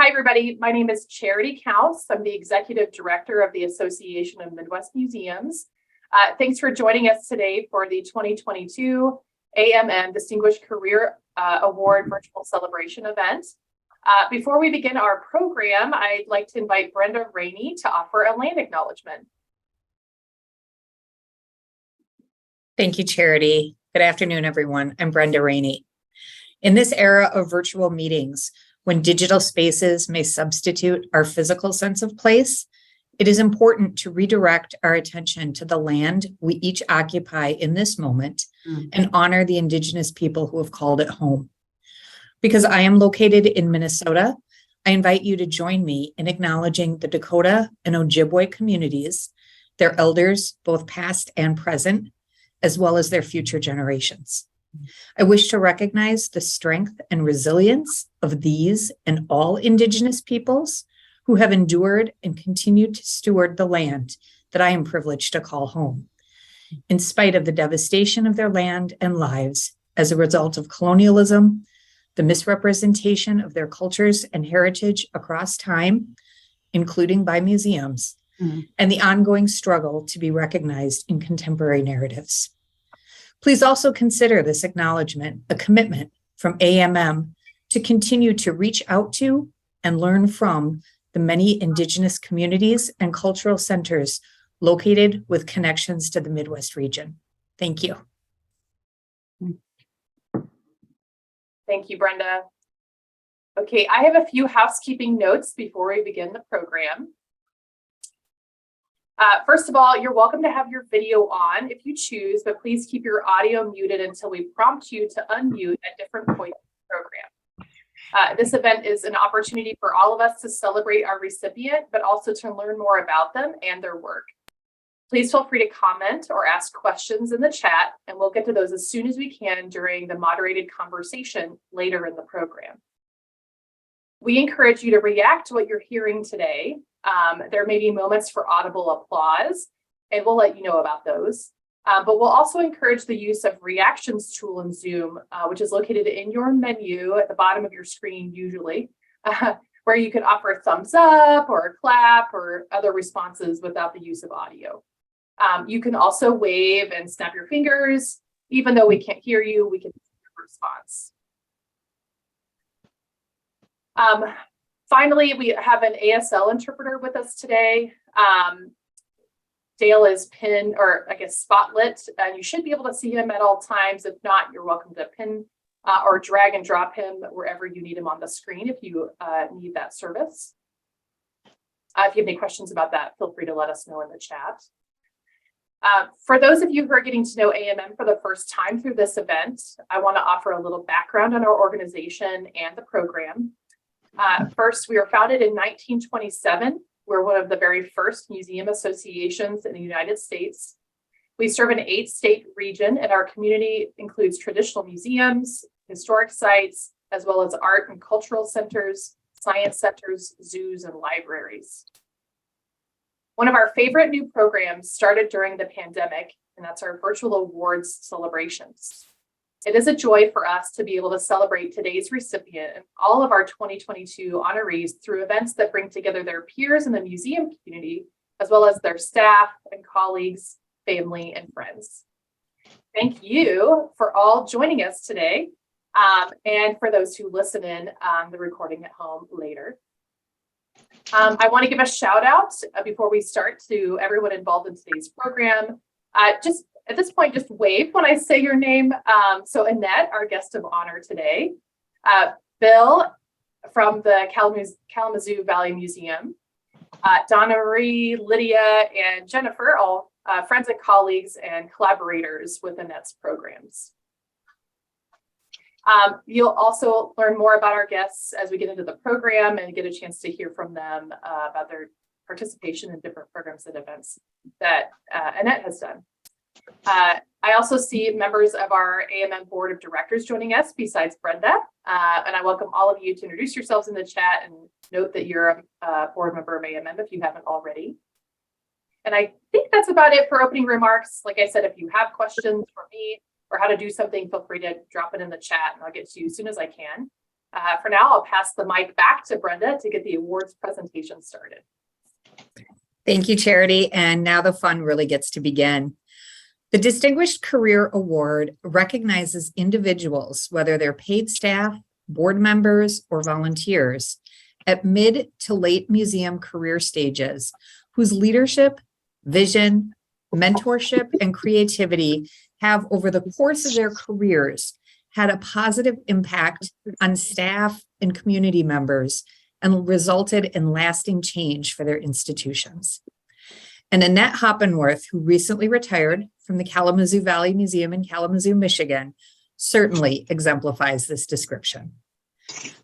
Hi, everybody. My name is Charity Counts. I'm the Executive Director of the Association of Midwest Museums. Thanks for joining us today for the 2022 AMM Distinguished Career Award Virtual Celebration event. Before we begin our program, I'd like to invite Brenda Rainey to offer a land acknowledgement. Thank you, Charity. Good afternoon, everyone. I'm Brenda Rainey. In this era of virtual meetings, when digital spaces may substitute our physical sense of place, it is important to redirect our attention to the land we each occupy in this moment and honor the Indigenous people who have called it home. Because I am located in Minnesota, I invite you to join me in acknowledging the Dakota and Ojibwe communities, their elders, both past and present, as well as their future generations. I wish to recognize the strength and resilience of these and all Indigenous peoples who have endured and continue to steward the land that I am privileged to call home. In spite of the devastation of their land and lives as a result of colonialism, the misrepresentation of their cultures and heritage across time, including by museums, and the ongoing struggle to be recognized in contemporary narratives. Please also consider this acknowledgement a commitment from AMM to continue to reach out to and learn from the many Indigenous communities and cultural centers located with connections to the Midwest region. Thank you. Thank you, Brenda. Okay, I have a few housekeeping notes before we begin the program. First of all, you're welcome to have your video on if you choose, but please keep your audio muted until we prompt you to unmute at different points in the program. This event is an opportunity for all of us to celebrate our recipient, but also to learn more about them and their work. Please feel free to comment or ask questions in the chat, and we'll get to those as soon as we can during the moderated conversation later in the program. We encourage you to react to what you're hearing today. There may be moments for audible applause, and we'll let you know about those. But we'll also encourage the use of reactions tool in Zoom, which is located in your menu at the bottom of your screen usually, where you can offer a thumbs up or a clap or other responses without the use of audio. You can also wave and snap your fingers. Even though we can't hear you, we can see your response. Finally, we have an ASL interpreter with us today. Dale is pinned, or I guess spotlit, and you should be able to see him at all times. If not, you're welcome to pin or drag and drop him wherever you need him on the screen if you need that service. If you have any questions about that, feel free to let us know in the chat. For those of you who are getting to know AMM for the first time through this event, I want to offer a little background on our organization and the program. First, we were founded in 1927. We're one of the very first museum associations in the United States. We serve an 8-state region, and our community includes traditional museums, historic sites, as well as art and cultural centers, science centers, zoos, and libraries. One of our favorite new programs started during the pandemic, and that's our virtual awards celebrations. It is a joy for us to be able to celebrate today's recipient and all of our 2022 honorees through events that bring together their peers in the museum community, as well as their staff and colleagues, family, and friends. Thank you for all joining us today, and for those who listen in on the recording at home later. I want to give a shout out before we start to everyone involved in today's program. Just at this point, just wave when I say your name. So Annette, our guest of honor today, Bill from the Kalamazoo Valley Museum, Donna Marie, Lydia, and Jennifer, all friends and colleagues and collaborators with Annette's programs. You'll also learn more about our guests as we get into the program and get a chance to hear from them about their participation in different programs and events that Annette has done. I also see members of our AMM board of directors joining us besides Brenda, and I welcome all of you to introduce yourselves in the chat and note that you're a board member of AMM if you haven't already. And I think that's about it for opening remarks. Like I said, if you have questions for me or how to do something, feel free to drop it in the chat and I'll get to you as soon as I can. For now, I'll pass the mic back to Brenda to get the awards presentation started. Thank you, Charity. And now the fun really gets to begin. The Distinguished Career Award recognizes individuals, whether they're paid staff, board members, or volunteers, at mid to late museum career stages, whose leadership, vision, mentorship, and creativity have, over the course of their careers, had a positive impact on staff and community members and resulted in lasting change for their institutions. And Annette Hoppenworth, who recently retired from the Kalamazoo Valley Museum in Kalamazoo, Michigan, certainly exemplifies this description.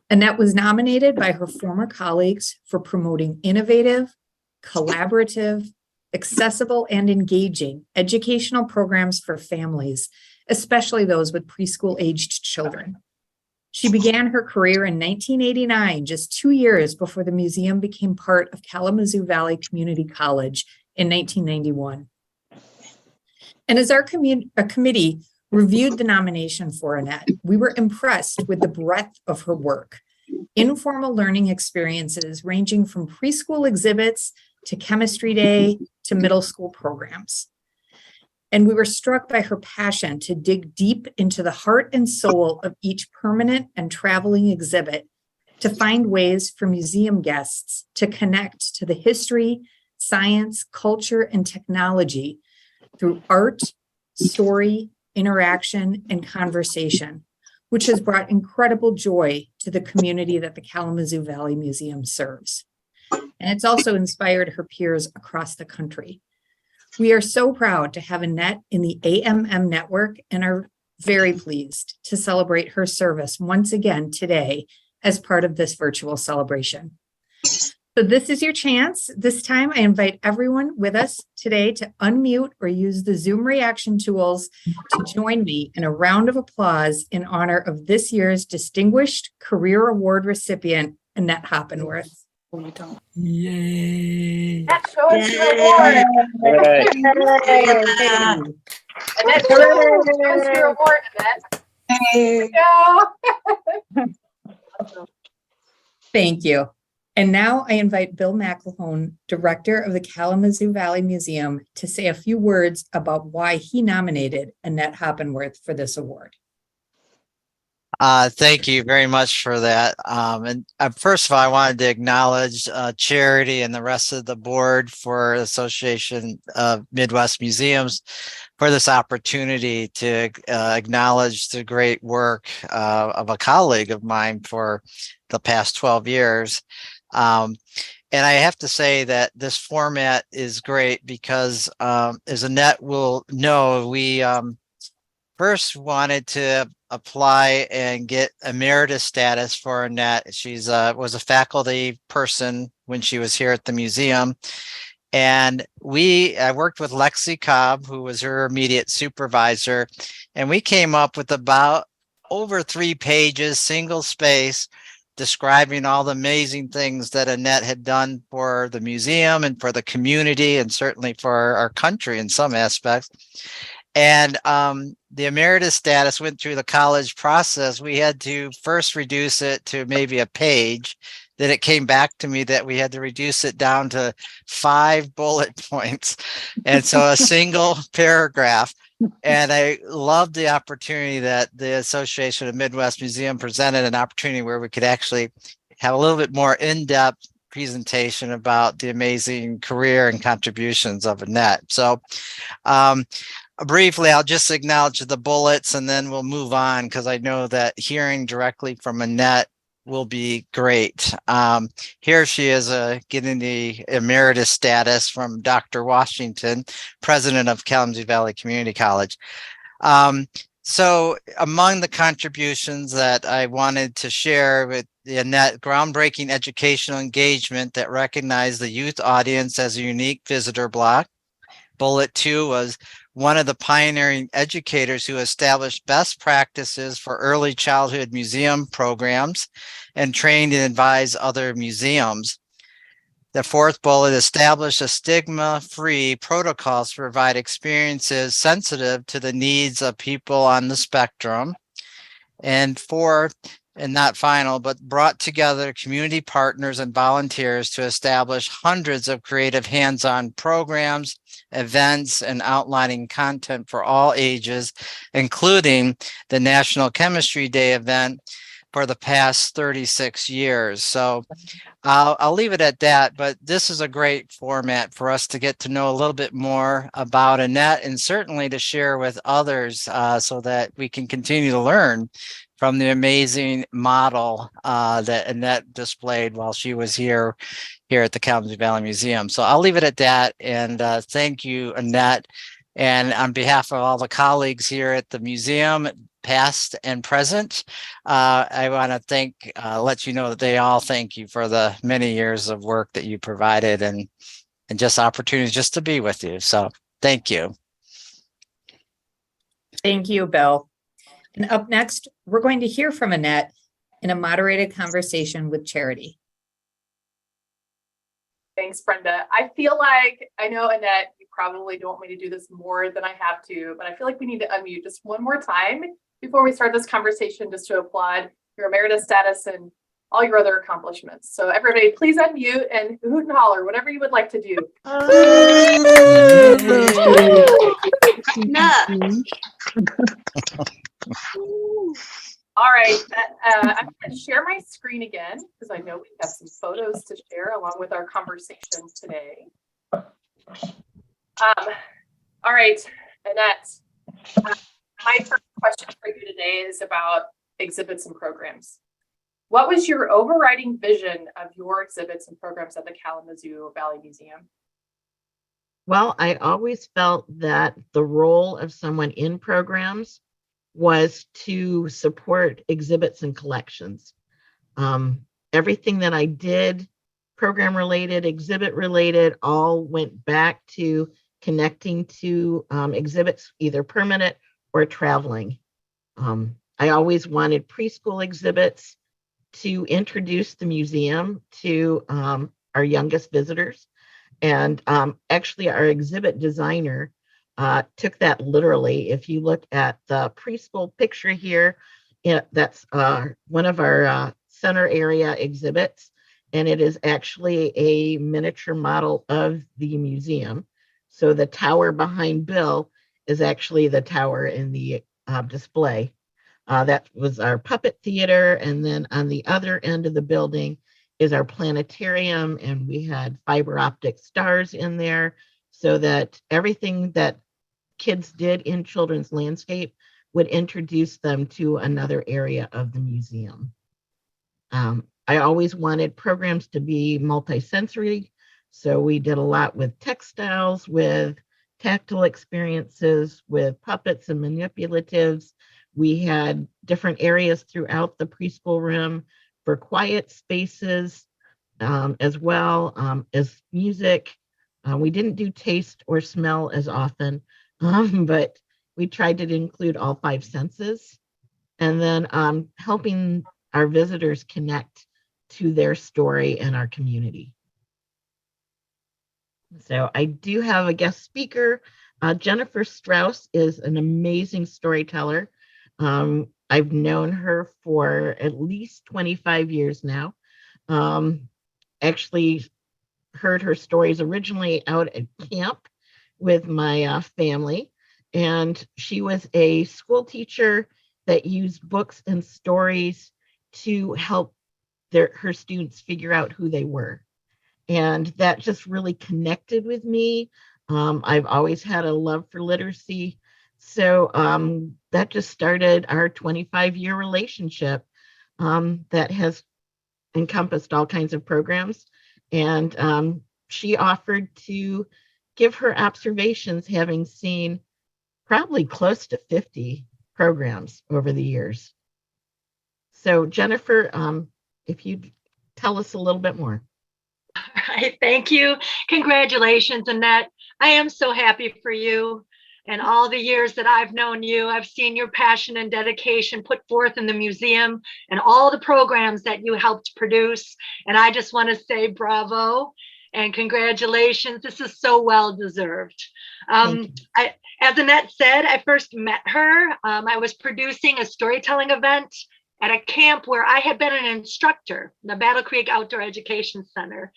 Annette was nominated by her former colleagues for promoting innovative, collaborative, accessible, and engaging educational programs for families, especially those with preschool-aged children. She began her career in 1989, just 2 years before the museum became part of Kalamazoo Valley Community College in 1991. And as our committee reviewed the nomination for Annette, we were impressed with the breadth of her work. Informal learning experiences ranging from preschool exhibits to chemistry day to middle school programs. And we were struck by her passion to dig deep into the heart and soul of each permanent and traveling exhibit to find ways for museum guests to connect to the history, science, culture, and technology through art, story, interaction, and conversation, which has brought incredible joy to the community that the Kalamazoo Valley Museum serves. And it's also inspired her peers across the country. We are so proud to have Annette in the AMM network and are very pleased to celebrate her service once again today as part of this virtual celebration. So this is your chance. This time I invite everyone with us today to unmute or use the Zoom reaction tools to join me in a round of applause in honor of this year's Distinguished Career Award recipient, Annette Hoppenworth. Yay! Annette, show us your award. Annette, show us your award, Annette. There you go. Thank you. And now I invite Bill McElhone, Director of the Kalamazoo Valley Museum, to say a few words about why he nominated Annette Hoppenworth for this award. Thank you very much for that. First of all, I wanted to acknowledge Charity and the rest of the board for the Association of Midwest Museums for this opportunity to acknowledge the great work of a colleague of mine for the past 12 years. And I have to say that this format is great because, as Annette will know, we first wanted to apply and get emeritus status for Annette. She's was a faculty person when she was here at the museum. And I worked with Lexi Cobb, who was her immediate supervisor, and we came up with about over 3 pages, single space, describing all the amazing things that Annette had done for the museum and for the community, and certainly for our country in some aspects. And the emeritus status went through the college process. We had to first reduce it to maybe a page. Then it came back to me that we had to reduce it down to 5 bullet points. And so a single paragraph. And I loved the opportunity that the Association of Midwest Museum presented, an opportunity where we could actually have a little bit more in-depth presentation about the amazing career and contributions of Annette. So briefly, I'll just acknowledge the bullets and then we'll move on, because I know that hearing directly from Annette will be great. Here she is getting the emeritus status from Dr. Washington, president of Kalamazoo Valley Community College. So among the contributions that I wanted to share with Annette, groundbreaking educational engagement that recognized the youth audience as a unique visitor block. Bullet 2 was one of the pioneering educators who established best practices for early childhood museum programs and trained and advised other museums. The 4th bullet established a stigma-free protocols to provide experiences sensitive to the needs of people on the spectrum. And 4, and not final, but brought together community partners and volunteers to establish hundreds of creative hands-on programs, events, and outlining content for all ages, including the National Chemistry Day event for the past 36 years. So I'll leave it at that, but this is a great format for us to get to know a little bit more about Annette, and certainly to share with others so that we can continue to learn from the amazing model that Annette displayed while she was here at the Kalamazoo Valley Museum. So I'll leave it at that, and thank you, Annette. And on behalf of all the colleagues here at the museum, past and present, I want to let you know that they all thank you for the many years of work that you provided and just opportunities just to be with you. So thank you. Thank you, Bill. And up next, we're going to hear from Annette in a moderated conversation with Charity. Thanks, Brenda. I feel like, I know, Annette, you probably don't want me to do this more than I have to, but I feel like we need to unmute just one more time before we start this conversation, just to applaud your emeritus status and all your other accomplishments. So everybody, please unmute and hoot and holler, whatever you would like to do. All right, I'm going to share my screen again because I know we have some photos to share along with our conversation today. All right, Annette, my first question for you today is about exhibits and programs. What was your overriding vision of your exhibits and programs at the Kalamazoo Valley Museum? Well, I always felt that the role of someone in programs was to support exhibits and collections. Everything that I did, program related, exhibit related, all went back to connecting to exhibits, either permanent or traveling. I always wanted preschool exhibits to introduce the museum to our youngest visitors. And actually, our exhibit designer took that literally. If you look at the preschool picture here, that's one of our center area exhibits, and it is actually a miniature model of the museum. So the tower behind Bill is actually the tower in the display. That was our puppet theater, and then on the other end of the building is our planetarium, and we had fiber optic stars in there so that everything that kids did in children's landscape would introduce them to another area of the museum. I always wanted programs to be multisensory, so we did a lot with textiles, with tactile experiences, with puppets and manipulatives. We had different areas throughout the preschool room for quiet spaces, as well as music. We didn't do taste or smell as often, but we tried to include all five senses, and then helping our visitors connect to their story and our community. So I do have a guest speaker. Jennifer Strauss is an amazing storyteller. I've known her for at least 25 years now. Actually heard her stories originally out at camp with my family. And she was a school teacher that used books and stories to help her students figure out who they were. And that just really connected with me. I've always had a love for literacy. So that just started our 25-year relationship that has encompassed all kinds of programs. And she offered to give her observations, having seen probably close to 50 programs over the years. So Jennifer, if you'd tell us a little bit more. All right, thank you. Congratulations, Annette. I am so happy for you. And all the years that I've known you, I've seen your passion and dedication put forth in the museum and all the programs that you helped produce. And I just want to say bravo and congratulations. This is so well deserved. As Annette said, I first met her. I was producing a storytelling event at a camp where I had been an instructor, the Battle Creek Outdoor Education Center.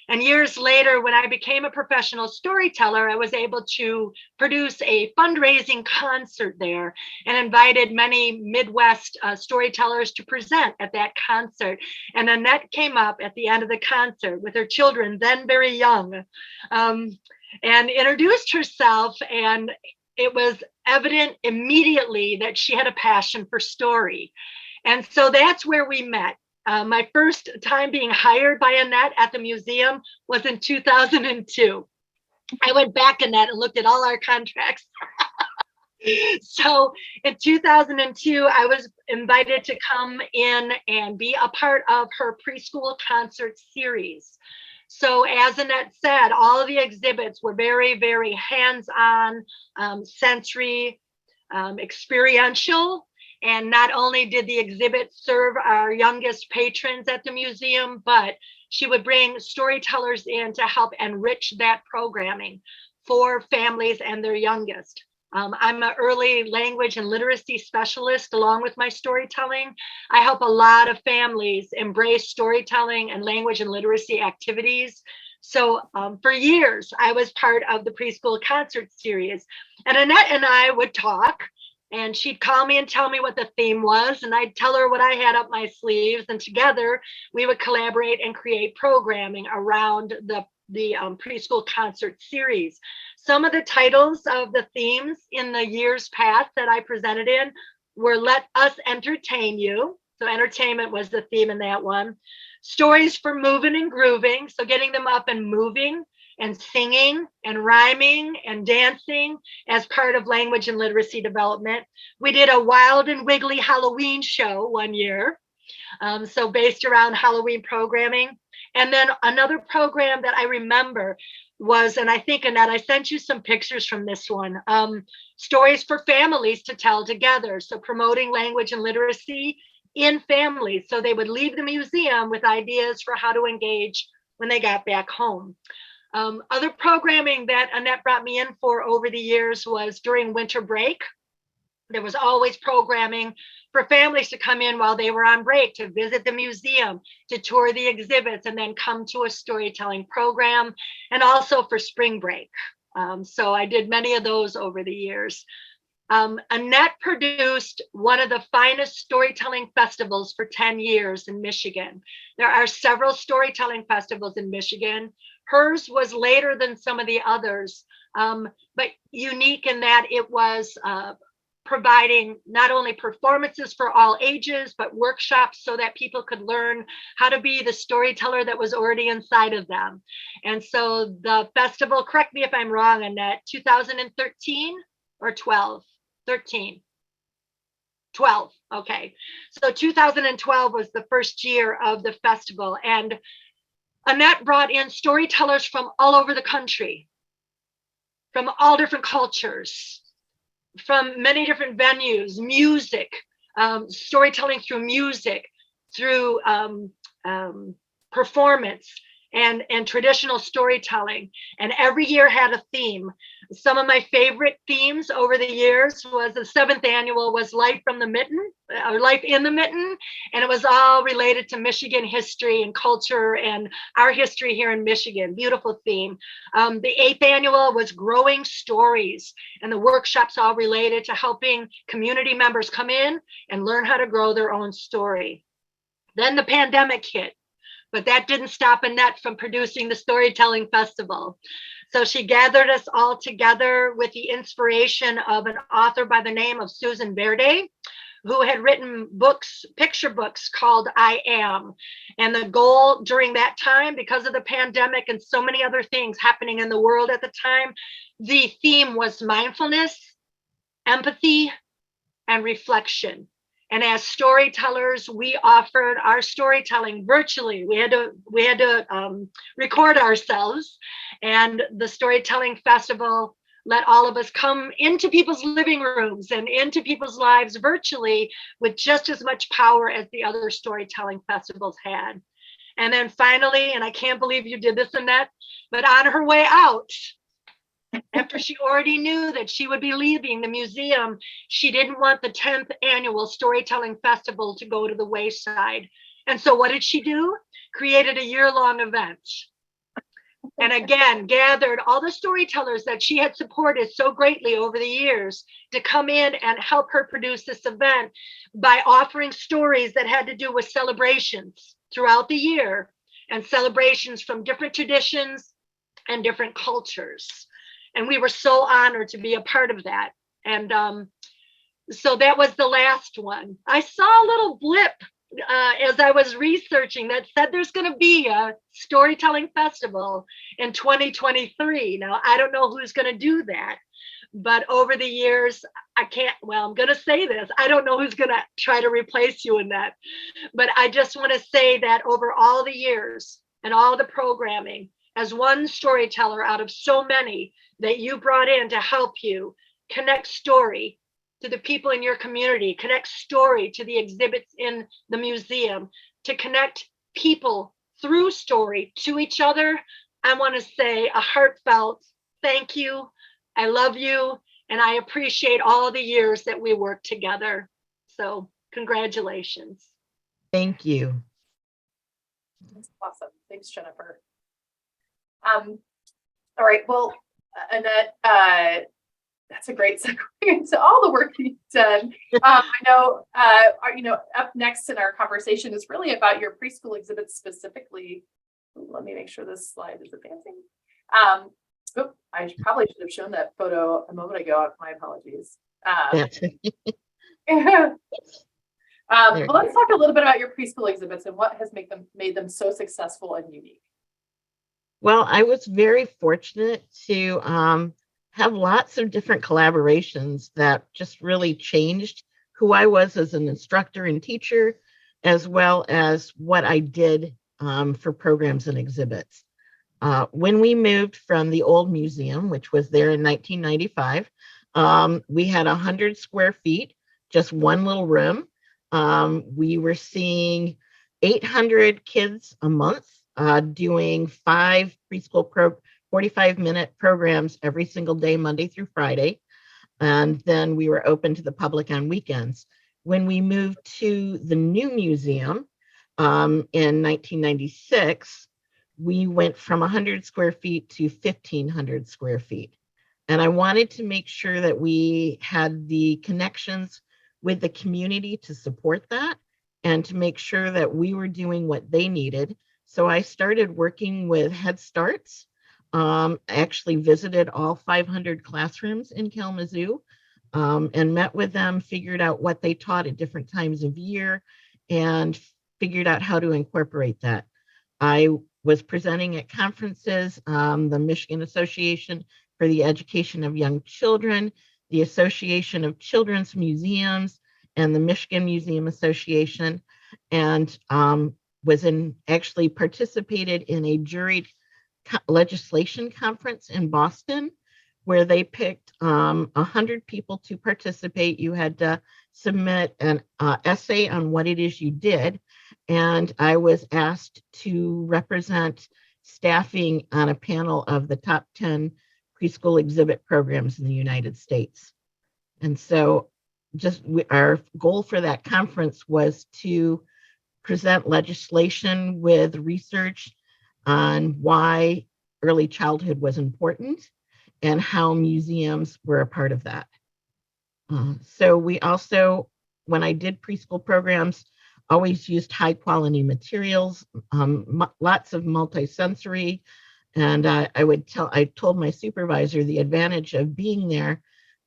And years later, when I became a professional storyteller, I was able to produce a fundraising concert there and invited many Midwest storytellers to present at that concert. And Annette came up at the end of the concert with her children, then very young, and introduced herself. And it was evident immediately that she had a passion for story. And so that's where we met. My first time being hired by Annette at the museum was in 2002. I went back, Annette, and looked at all our contracts. So in 2002, I was invited to come in and be a part of her preschool concert series. So as Annette said, all of the exhibits were very, very hands-on, sensory, experiential. And not only did the exhibit serve our youngest patrons at the museum, but she would bring storytellers in to help enrich that programming for families and their youngest. I'm an early language and literacy specialist along with my storytelling. I help a lot of families embrace storytelling and language and literacy activities. So for years, I was part of the preschool concert series. And Annette and I would talk. And she'd call me and tell me what the theme was, and I'd tell her what I had up my sleeves. And together we would collaborate and create programming around the preschool concert series. Some of the titles of the themes in the years past that I presented in were Let Us Entertain You. So entertainment was the theme in that one. Stories for Moving and Grooving. So getting them up and moving and singing and rhyming and dancing as part of language and literacy development. We did a Wild and Wiggly Halloween show one year, so based around Halloween programming. And then another program that I remember was, and I think, Annette, I sent you some pictures from this one, Stories for Families to Tell Together. So promoting language and literacy in families. So they would leave the museum with ideas for how to engage when they got back home. Other programming that Annette brought me in for over the years was during winter break. There was always programming for families to come in while they were on break, to visit the museum, to tour the exhibits, and then come to a storytelling program, and also for spring break. So I did many of those over the years. Annette produced one of the finest storytelling festivals for 10 years in Michigan. There are several storytelling festivals in Michigan. Hers was later than some of the others, but unique in that it was providing not only performances for all ages, but workshops so that people could learn how to be the storyteller that was already inside of them. And so the festival, correct me if I'm wrong, Annette, 2013 or 12? 13. 12. Okay. So 2012 was the first year of the festival. And Annette brought in storytellers from all over the country, from all different cultures, from many different venues, music, storytelling through music, through performance, and traditional storytelling. And every year had a theme. Some of my favorite themes over the years was the 7th annual was Life from the Mitten, or Life in the Mitten. And it was all related to Michigan history and culture and our history here in Michigan. Beautiful theme. The 8th annual was Growing Stories, and the workshops all related to helping community members come in and learn how to grow their own story. Then the pandemic hit. But that didn't stop Annette from producing the Storytelling Festival. So she gathered us all together with the inspiration of an author by the name of Susan Verde, who had written books, picture books called I Am. And the goal during that time, because of the pandemic and so many other things happening in the world at the time, the theme was mindfulness, empathy, and reflection. And as storytellers, we offered our storytelling virtually. We had to record ourselves, and the Storytelling Festival let all of us come into people's living rooms and into people's lives virtually with just as much power as the other storytelling festivals had. And then finally, and I can't believe you did this, Annette, but on her way out, After she already knew that she would be leaving the museum, she didn't want the 10th annual storytelling festival to go to the wayside. And so what did she do? Created a year-long event. And again, gathered all the storytellers that she had supported so greatly over the years to come in and help her produce this event by offering stories that had to do with celebrations throughout the year and celebrations from different traditions and different cultures. And we were so honored to be a part of that. And so that was the last one. I saw a little blip as I was researching that said there's going to be a storytelling festival in 2023. Now, I don't know who's going to do that, but over the years, I'm going to say this. I don't know who's going to try to replace you in that, but I just want to say that over all the years and all the programming, as one storyteller out of so many that you brought in to help you connect story to the people in your community, connect story to the exhibits in the museum, to connect people through story to each other, I want to say a heartfelt thank you. I love you, and I appreciate all the years that we worked together. So congratulations. Thank you. That's awesome. Thanks, Jennifer. All right. Well, Annette, that's a great segue into all the work you've done. I know, up next in our conversation is really about your preschool exhibits specifically. Let me make sure this slide is advancing. I probably should have shown that photo a moment ago. My apologies. Well, let's talk a little bit about your preschool exhibits and what has made them so successful and unique. Well, I was very fortunate to have lots of different collaborations that just really changed who I was as an instructor and teacher, as well as what I did for programs and exhibits. When we moved from the old museum, which was there in 1995, we had 100 square feet, just one little room. We were seeing 800 kids a month, doing 5 preschool 45-minute programs every single day, Monday through Friday. And then we were open to the public on weekends. When we moved to the new museum in 1996, we went from 100 square feet to 1,500 square feet. And I wanted to make sure that we had the connections with the community to support that and to make sure that we were doing what they needed. So I started working with Head Starts. I actually visited all 500 classrooms in Kalamazoo and met with them, figured out what they taught at different times of year, and figured out how to incorporate that. I was presenting at conferences, the Michigan Association for the Education of Young Children, the Association of Children's Museums, and the Michigan Museum Association, and actually participated in a juried legislation conference in Boston, where they picked 100 people to participate. You had to submit an essay on what it is you did. And I was asked to represent staffing on a panel of the top 10 preschool exhibit programs in the United States. And so our goal for that conference was to present legislation with research on why early childhood was important and how museums were a part of that. So we also, when I did preschool programs, always used high quality materials, lots of multisensory. And I told my supervisor the advantage of being there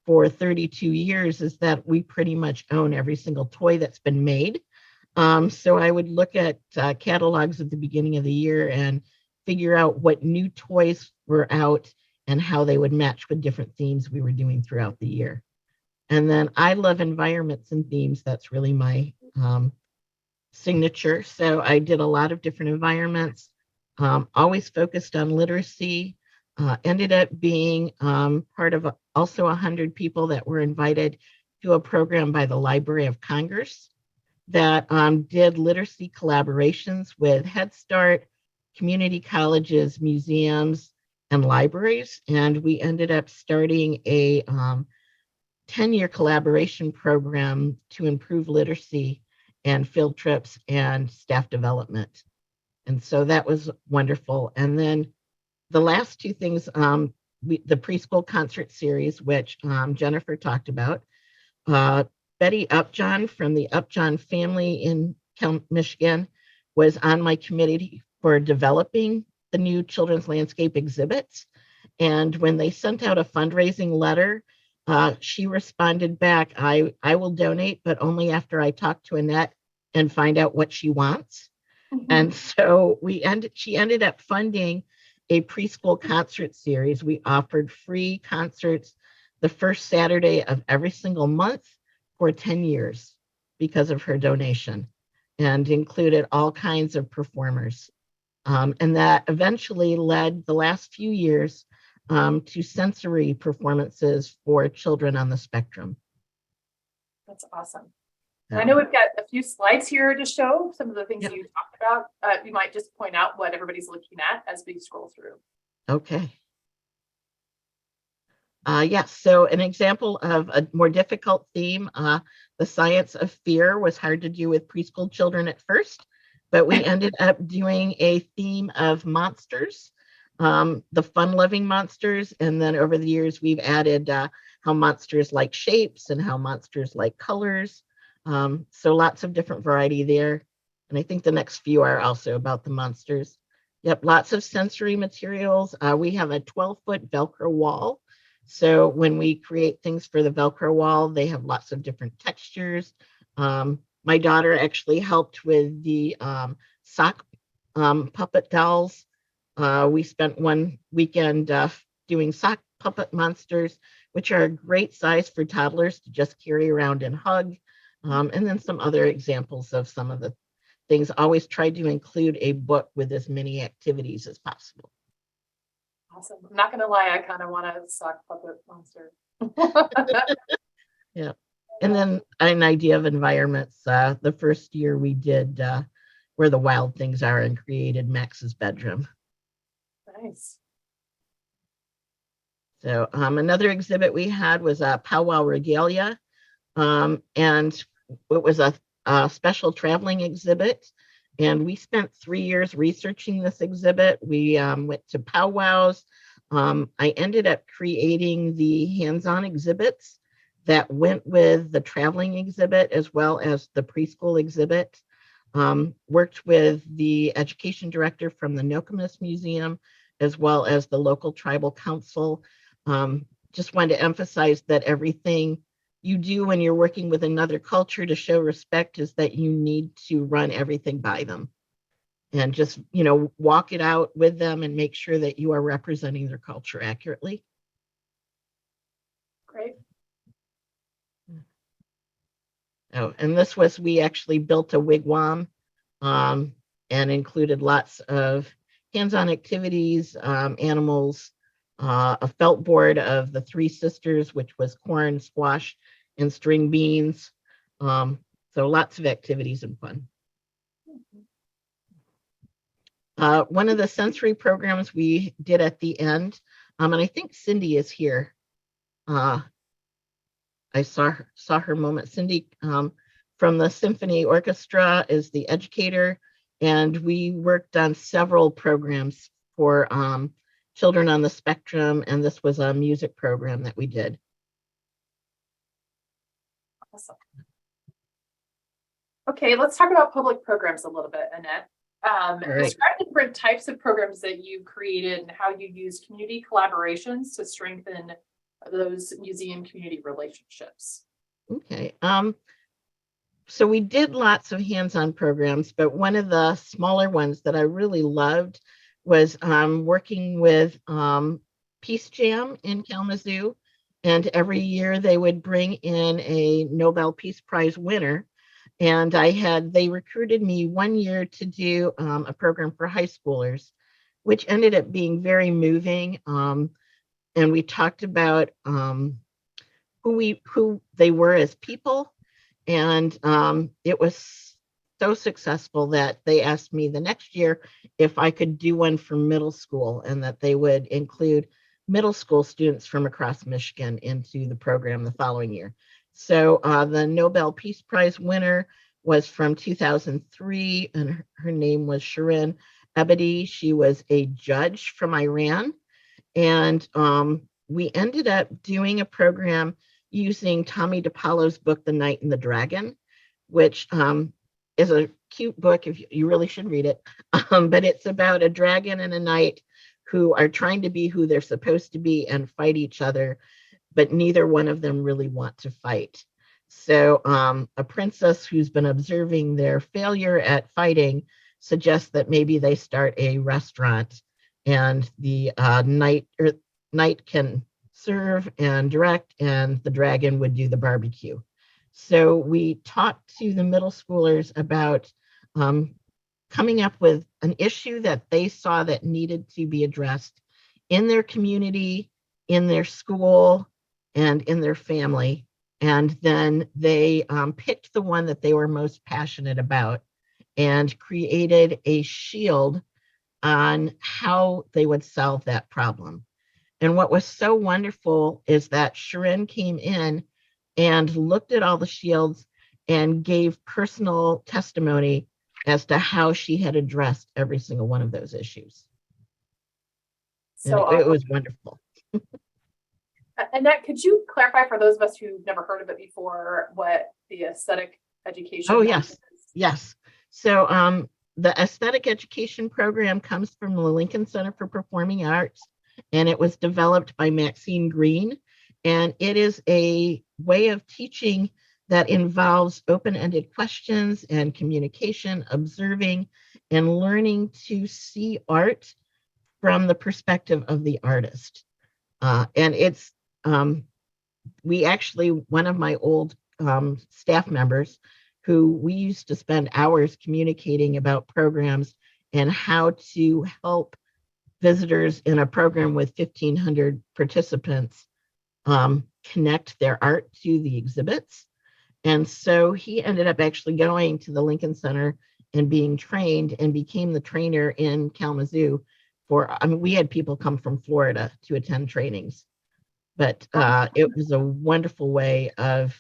for 32 years is that we pretty much own every single toy that's been made. So I would look at catalogs at the beginning of the year and figure out what new toys were out and how they would match with different themes we were doing throughout the year. And then I love environments and themes. That's really my signature. So I did a lot of different environments, always focused on literacy, ended up being part of also 100 people that were invited to a program by the Library of Congress that did literacy collaborations with Head Start, community colleges, museums, and libraries. And we ended up starting a 10-year collaboration program to improve literacy and field trips and staff development. And so that was wonderful. And then the last two things, the preschool concert series, which Jennifer talked about. Betty Upjohn from the Upjohn family in Michigan was on my committee for developing the new children's landscape exhibits. And when they sent out a fundraising letter, she responded back, I will donate, but only after I talk to Annette and find out what she wants. And so she ended up funding a preschool concert series. We offered free concerts the first Saturday of every single month for 10 years because of her donation, and included all kinds of performers. And that eventually led the last few years to sensory performances for children on the spectrum. That's awesome. I know we've got a few slides here to show some of the things Yep. you talked about. You might just point out what everybody's looking at as we scroll through. Okay. Yes, so an example of a more difficult theme, the science of fear was hard to do with preschool children at first, but we ended up doing a theme of monsters, the fun-loving monsters, and then over the years we've added how monsters like shapes and how monsters like colors. So lots of different variety there. And I think the next few are also about the monsters. Yep, lots of sensory materials. We have a 12-foot Velcro wall. So when we create things for the Velcro wall, they have lots of different textures. My daughter actually helped with the sock puppet dolls. We spent one weekend doing sock puppet monsters, which are a great size for toddlers to just carry around and hug. And then some other examples of some of the things. Always tried to include a book with as many activities as possible. Awesome. I'm not going to lie, I kind of want a sock puppet monster. Yeah. And then an idea of environments. The first year we did where the wild things are and created Max's bedroom. Nice. So another exhibit we had was a powwow regalia. And it was a special traveling exhibit. And we spent 3 years researching this exhibit. We went to powwows. I ended up creating the hands-on exhibits that went with the traveling exhibit as well as the preschool exhibit. Worked with the education director from the Nokomis Museum as well as the local tribal council. Just wanted to emphasize that everything you do when you're working with another culture to show respect is that you need to run everything by them and just, walk it out with them and make sure that you are representing their culture accurately. Great. Oh, and this was, we actually built a wigwam and included lots of hands-on activities, animals, a felt board of the Three Sisters, which was corn, squash, and string beans. So lots of activities and fun. One of the sensory programs we did at the end, and I think Cindy is here. I saw her a moment. Cindy from the symphony orchestra is the educator, and we worked on several programs for children on the spectrum, and this was a music program that we did. Awesome. Okay, let's talk about public programs a little bit, Annette. Right. Describe the different types of programs that you created and how you use community collaborations to strengthen those museum community relationships. Okay. So we did lots of hands-on programs, but one of the smaller ones that I really loved was working with Peace Jam in Kalamazoo. And every year they would bring in a Nobel Peace Prize winner. And they recruited me one year to do a program for high schoolers, which ended up being very moving. And we talked about who they were as people. And it was so successful that they asked me the next year if I could do one for middle school, and that they would include middle school students from across Michigan into the program the following year. So the Nobel Peace Prize winner was from 2003, and her name was Shirin Ebadi. She was a judge from Iran. And we ended up doing a program using Tommy DePaulo's book, The Knight and the Dragon, which is a cute book. If you really should read it. But it's about a dragon and a knight who are trying to be who they're supposed to be and fight each other, but neither one of them really want to fight. So a princess who's been observing their failure at fighting suggests that maybe they start a restaurant, and the knight can serve and direct, and the dragon would do the barbecue. So we talked to the middle schoolers about coming up with an issue that they saw that needed to be addressed in their community, in their school, and in their family. And then they picked the one that they were most passionate about and created a shield on how they would solve that problem. And what was so wonderful is that Shirin came in and looked at all the shields and gave personal testimony as to how she had addressed every single one of those issues. So it was wonderful. Annette, could you clarify for those of us who've never heard of it before what the aesthetic education? Oh, yes. Is? Yes. So the aesthetic education program comes from the Lincoln Center for Performing Arts, and it was developed by Maxine Green. And it is a way of teaching that involves open-ended questions and communication, observing, and learning to see art from the perspective of the artist. And it's, we actually, one of my old staff members, who we used to spend hours communicating about programs and how to help visitors in a program with 1,500 participants connect their art to the exhibits. And so he ended up actually going to the Lincoln Center and being trained, and became the trainer in Kalamazoo for, I mean, we had people come from Florida to attend trainings, but it was a wonderful way of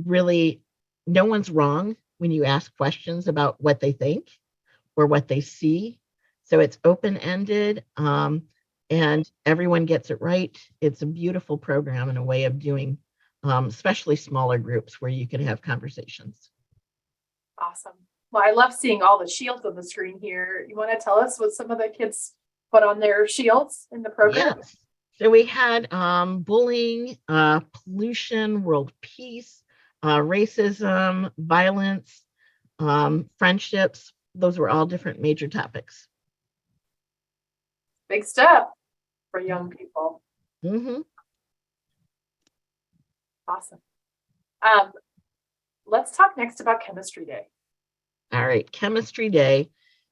really, no one's wrong when you ask questions about what they think or what they see. So it's open-ended, and everyone gets it right. It's a beautiful program and a way of doing, especially smaller groups where you can have conversations. Awesome. Well, I love seeing all the shields on the screen here. You want to tell us what some of the kids put on their shields in the program? Yes. So we had bullying, pollution, world peace, racism, violence, friendships. Those were all different major topics. Big step for young people. Mm-hmm. Awesome. Let's talk next about Chemistry Day. All right. Chemistry Day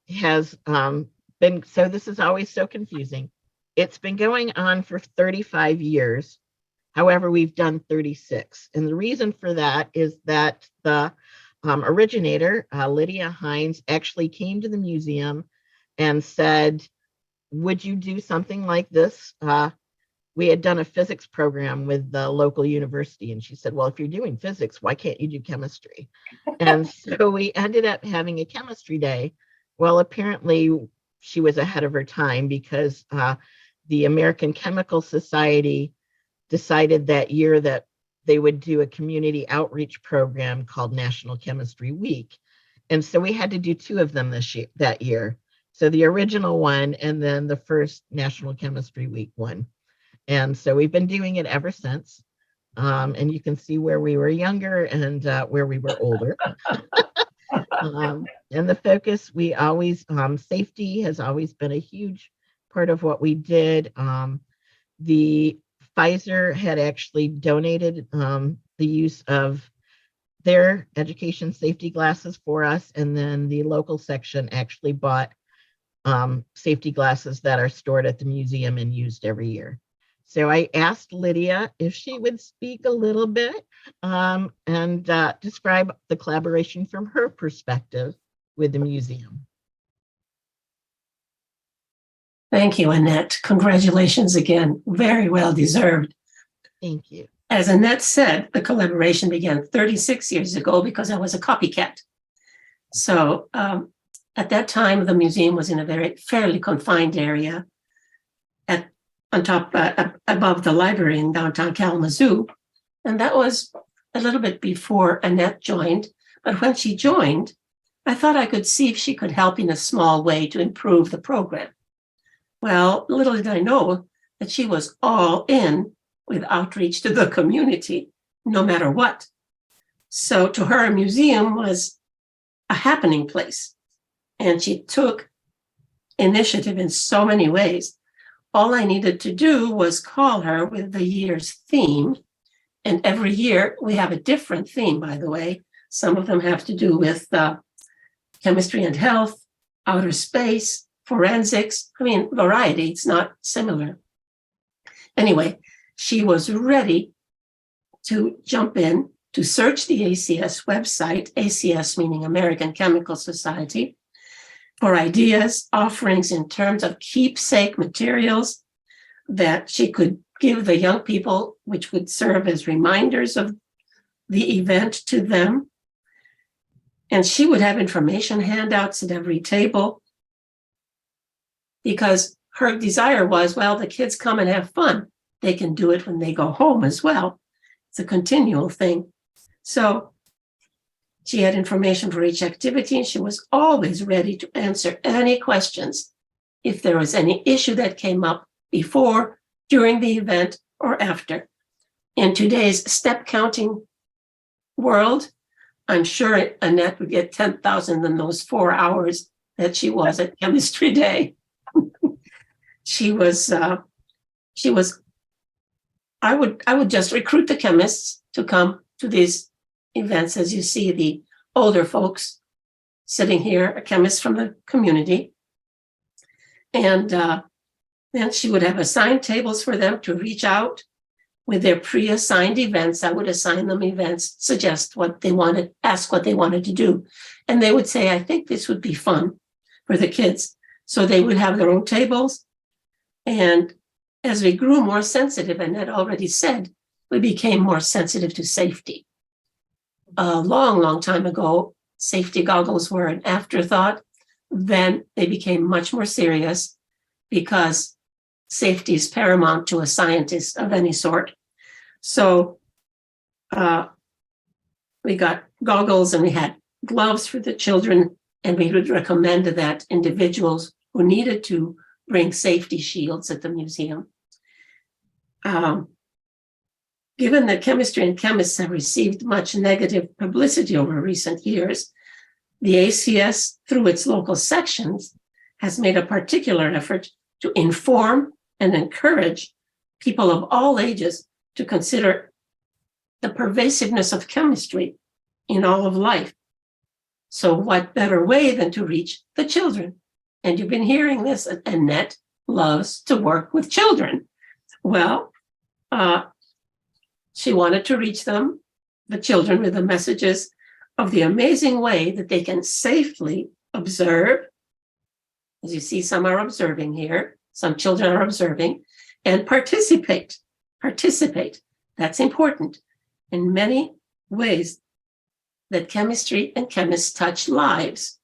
has been, so this is always so confusing. It's been going on for 35 years. However, we've done 36. And the reason for that is that the originator, Lydia Hines, actually came to the museum and said, would you do something like this? We had done a physics program with the local university, and she said, well, if you're doing physics, why can't you do chemistry? And so we ended up having a chemistry day. Well, apparently she was ahead of her time, because the American Chemical Society decided that year that they would do a community outreach program called National Chemistry Week. And so we had to do two of them that year. So the original one, and then the first National Chemistry Week one. And so we've been doing it ever since. And you can see where we were younger and where we were older. And the focus, we always, safety has always been a huge part of what we did. The Pfizer had actually donated the use of their education safety glasses for us. And then the local section actually bought safety glasses that are stored at the museum and used every year. So I asked Lydia if she would speak a little bit and describe the collaboration from her perspective with the museum. Thank you, Annette. Congratulations again. Very well deserved. Thank you. As Annette said, the collaboration began 36 years ago because I was a copycat. So at that time, the museum was in a fairly confined area above the library in downtown Kalamazoo. And that was a little bit before Annette joined. But when she joined, I thought I could see if she could help in a small way to improve the program. Well, little did I know that she was all in with outreach to the community, no matter what. So to her, a museum was a happening place. And she took initiative in so many ways. All I needed to do was call her with the year's theme. And every year we have a different theme, by the way. Some of them have to do with chemistry and health, outer space, forensics. I mean, variety, it's not similar. Anyway, she was ready to jump in to search the ACS website, ACS meaning American Chemical Society, for ideas, offerings in terms of keepsake materials that she could give the young people, which would serve as reminders of the event to them. And she would have information handouts at every table because her desire was, well, the kids come and have fun. They can do it when they go home as well. It's a continual thing. So she had information for each activity, and she was always ready to answer any questions if there was any issue that came up before, during the event, or after. In today's step counting world, I'm sure Annette would get 10,000 in those 4 hours that she was at Chemistry Day. I would just recruit the chemists to come to these events. As you see, the older folks sitting here, a chemist from the community. And then she would have assigned tables for them to reach out with their pre-assigned events. I would assign them events, suggest what they wanted, ask what they wanted to do. And they would say, I think this would be fun for the kids. So they would have their own tables. And as we grew more sensitive, and Annette already said, we became more sensitive to safety. A long, long time ago, safety goggles were an afterthought. Then they became much more serious because safety is paramount to a scientist of any sort. So we got goggles and we had gloves for the children, and we would recommend that individuals who needed to bring safety shields at the museum. Given that chemistry and chemists have received much negative publicity over recent years, the ACS, through its local sections, has made a particular effort to inform and encourage people of all ages to consider the pervasiveness of chemistry in all of life. So what better way than to reach the children? And you've been hearing this, Annette loves to work with children. Well, she wanted to reach them, the children, with the messages of the amazing way that they can safely observe. As you see, some are observing here, some children are observing, and participate. Participate. That's important. In many ways that chemistry and chemists touch lives.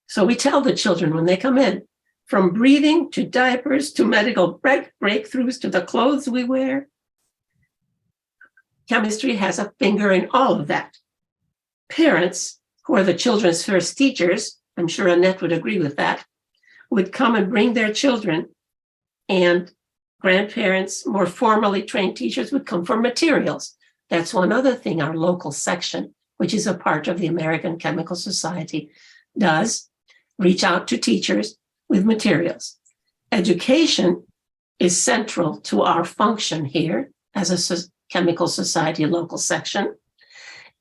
So we tell the children when they come in, from breathing to diapers to medical breakthroughs to the clothes we wear, chemistry has a finger in all of that. Parents, who are the children's first teachers, I'm sure Annette would agree with that, would come and bring their children, and grandparents, more formally trained teachers, would come for materials. That's one other thing our local section, which is a part of the American Chemical Society, does, reach out to teachers with materials. Education is central to our function here as a Chemical Society local section.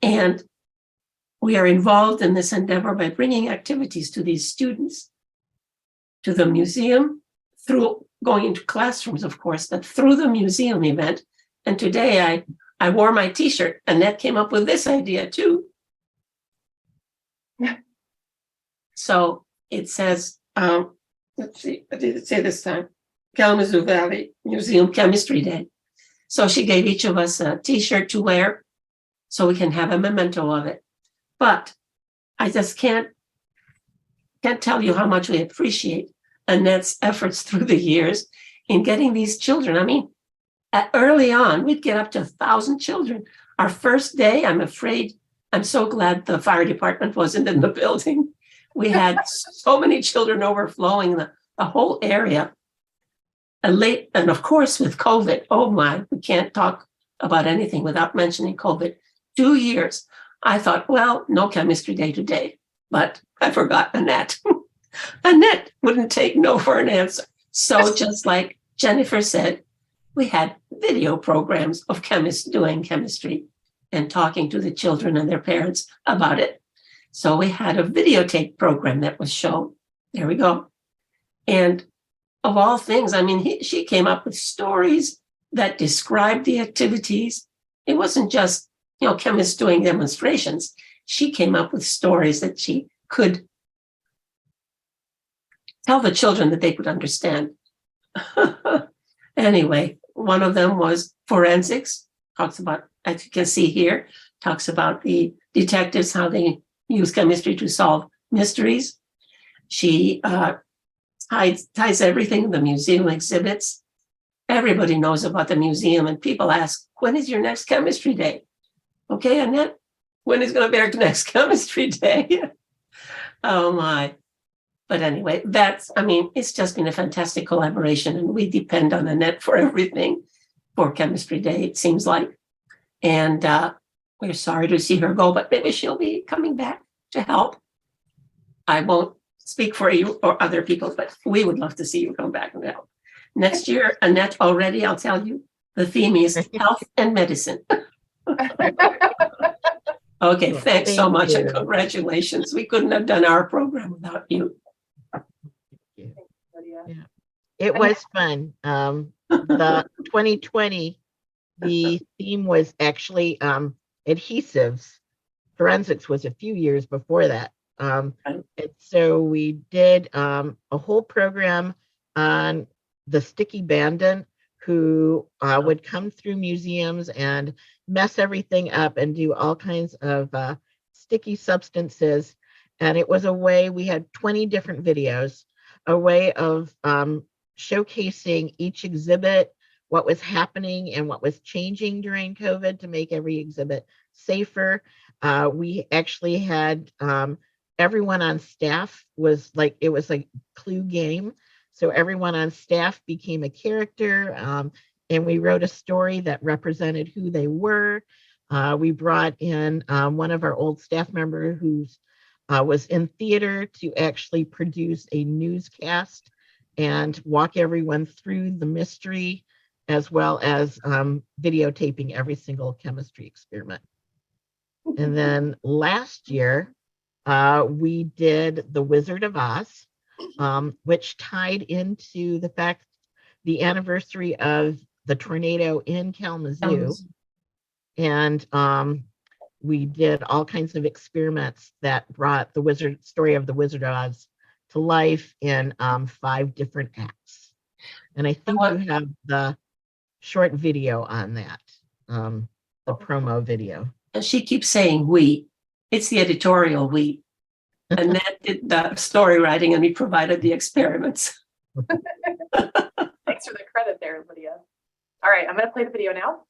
And we are involved in this endeavor by bringing activities to these students, to the museum, through going into classrooms, of course, but through the museum event. And today I wore my t-shirt. Annette came up with this idea too. So it says, let's see, what did it say this time? Kalamazoo Valley Museum Chemistry Day. So she gave each of us a t-shirt to wear so we can have a memento of it. But I just can't tell you how much we appreciate Annette's efforts through the years in getting these children. I mean, early on, we'd get up to 1,000 children. Our first day, I'm so glad the fire department wasn't in the building. We had so many children overflowing the whole area. And of course, with COVID, oh my, we can't talk about anything without mentioning COVID. 2 years. I thought, well, no chemistry day today, but I forgot Annette. Annette wouldn't take no for an answer. So just like Jennifer said, we had video programs of chemists doing chemistry and talking to the children and their parents about it. So we had a videotape program that was shown. There we go. And of all things, I mean, she came up with stories that described the activities. It wasn't just, chemists doing demonstrations. She came up with stories that she could tell the children that they could understand. Anyway, one of them was forensics, talks about, as you can see here, talks about the detectives, how they use chemistry to solve mysteries. She ties everything in the museum exhibits. Everybody knows about the museum, and people ask, when is your next chemistry day? Okay, Annette, when is going to be our next chemistry day? Oh my. But anyway, it's just been a fantastic collaboration, and we depend on Annette for everything for chemistry day, it seems like. And we're sorry to see her go, but maybe she'll be coming back to help. I won't speak for you or other people, but we would love to see you come back and help. Next year, Annette, already, I'll tell you, the theme is health and medicine. Okay, thanks so much and congratulations. We couldn't have done our program without you. Yeah. It was fun. The 2020, the theme was actually adhesives. Forensics was a few years before that. And so we did a whole program on the sticky bandit who would come through museums and mess everything up and do all kinds of sticky substances. And it was a way, we had 20 different videos, a way of showcasing each exhibit, what was happening and what was changing during COVID to make every exhibit safer. We actually had everyone on staff it was like Clue game. So everyone on staff became a character, and we wrote a story that represented who they were. We brought in one of our old staff members who was in theater to actually produce a newscast and walk everyone through the mystery, as well as videotaping every single chemistry experiment. And then last year, we did The Wizard of Oz, which tied into the anniversary of the tornado in Kalamazoo. And we did all kinds of experiments that brought the story of the Wizard of Oz to life in 5 different acts. And I think you have the short video on that, the promo video. And she keeps saying we. It's the editorial we. Annette did the story writing and we provided the experiments. Thanks for the credit there, Lydia. All right, I'm going to play the video now.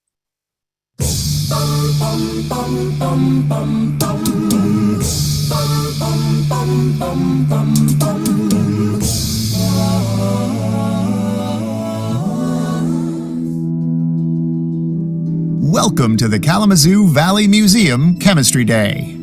Welcome to the Kalamazoo Valley Museum Chemistry Day.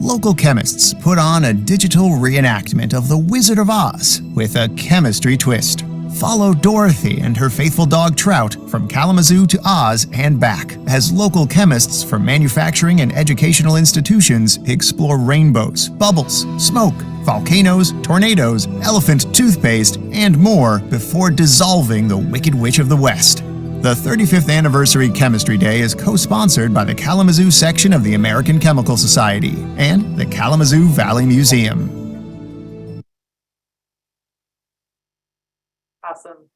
Local chemists put on a digital reenactment of The Wizard of Oz with a chemistry twist. Follow Dorothy and her faithful dog Trout from Kalamazoo to Oz and back as local chemists from manufacturing and educational institutions explore rainbows, bubbles, smoke, volcanoes, tornadoes, elephant toothpaste, and more before dissolving the Wicked Witch of the West. The 35th Anniversary Chemistry Day is co-sponsored by the Kalamazoo section of the American Chemical Society and the Kalamazoo Valley Museum. Awesome.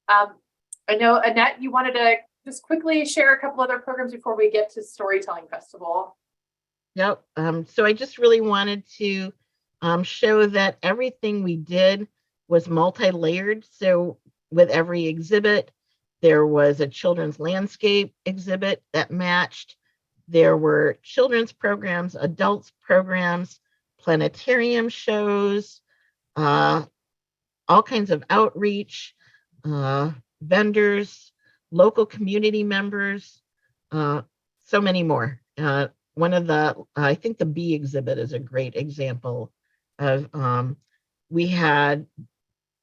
I know, Annette, you wanted to just quickly share a couple other programs before we get to Storytelling Festival. Yep. So I just really wanted to show that everything we did was multi-layered. So with every exhibit, there was a children's landscape exhibit that matched. There were children's programs, adults programs, planetarium shows, all kinds of outreach, vendors, local community members, so many more. One of the, I think the bee exhibit is a great example of, we had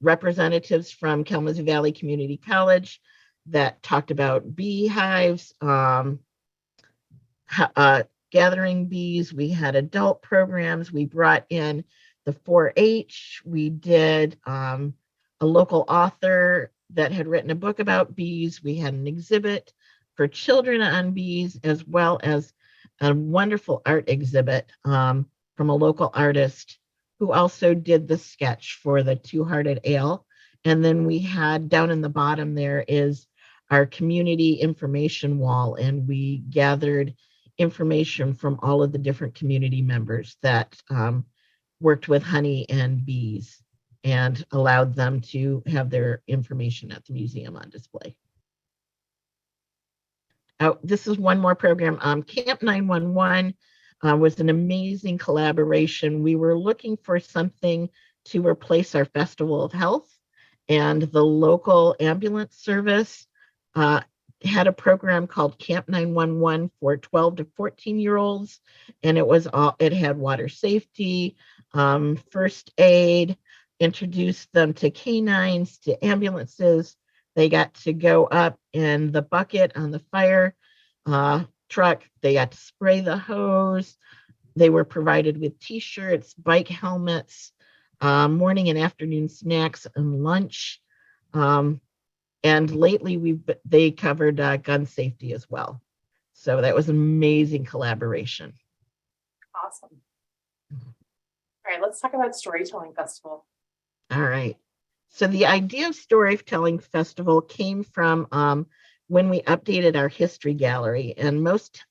representatives from Kalamazoo Valley Community College that talked about beehives, gathering bees. We had adult programs. We brought in the 4-H. We did a local author that had written a book about bees. We had an exhibit for children on bees, as well as a wonderful art exhibit from a local artist who also did the sketch for the Two-Hearted Ale. And then we had down in the bottom there is our community information wall, and we gathered information from all of the different community members that worked with honey and bees and allowed them to have their information at the museum on display. This is one more program. Camp 911 was an amazing collaboration. We were looking for something to replace our Festival of Health, and the local ambulance service had a program called Camp 911 for 12 to 14-year-olds, and it had water safety, first aid, introduced them to canines, to ambulances. They got to go up in the bucket on the fire truck. They got to spray the hose. They were provided with t-shirts, bike helmets, morning and afternoon snacks, and lunch. And lately they covered gun safety as well. So that was an amazing collaboration. Awesome. All right, let's talk about Storytelling Festival. All right. So the idea of Storytelling Festival came from when we updated our history gallery, and most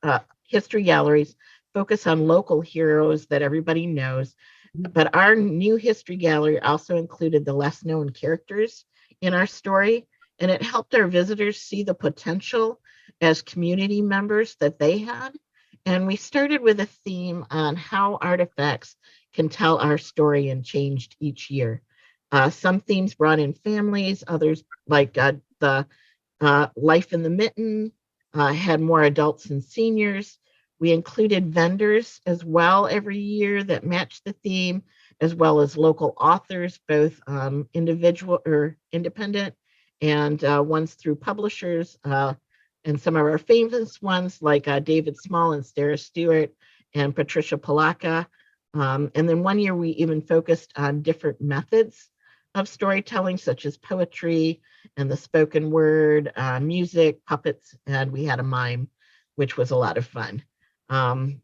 history galleries focus on local heroes that everybody knows. But our new history gallery also included the less known characters in our story, and it helped our visitors see the potential as community members that they had. And we started with a theme on how artifacts can tell our story and changed each year. Some themes brought in families, others like the Life in the Mitten had more adults and seniors. We included vendors as well every year that matched the theme, as well as local authors, both individual or independent, and ones through publishers, and some of our famous ones like David Small and Sarah Stewart and Patricia Palaka. And then one year we even focused on different methods of storytelling, such as poetry and the spoken word, music, puppets, and we had a mime, which was a lot of fun. And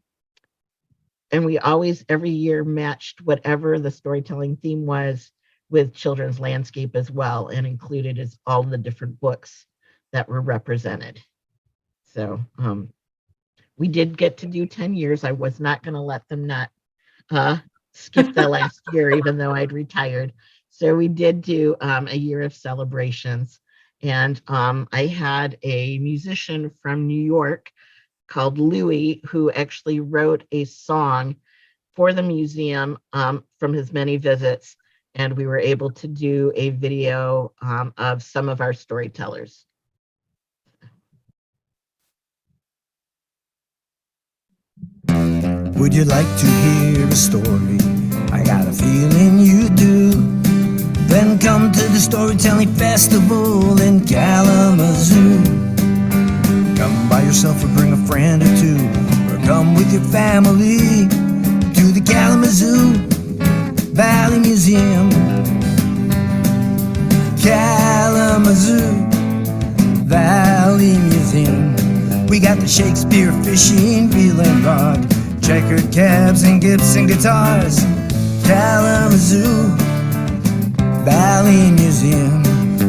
we always, every year, matched whatever the storytelling theme was with children's landscape as well, and included as all the different books that were represented. So we did get to do 10 years. I was not going to let them not skip the last year, even though I'd retired. So we did do a year of celebrations, and I had a musician from New York called Louis, who actually wrote a song for the museum from his many visits, and we were able to do a video of some of our storytellers. Would you like to hear a story? I got a feeling you do. Then come to the Storytelling Festival in Kalamazoo. Come by yourself or bring a friend or two, or come with your family to the Kalamazoo Valley Museum. Kalamazoo Valley Museum. We got the Shakespeare fishing reel and rod, checkered cabs and Gibson guitars. Kalamazoo Valley Museum.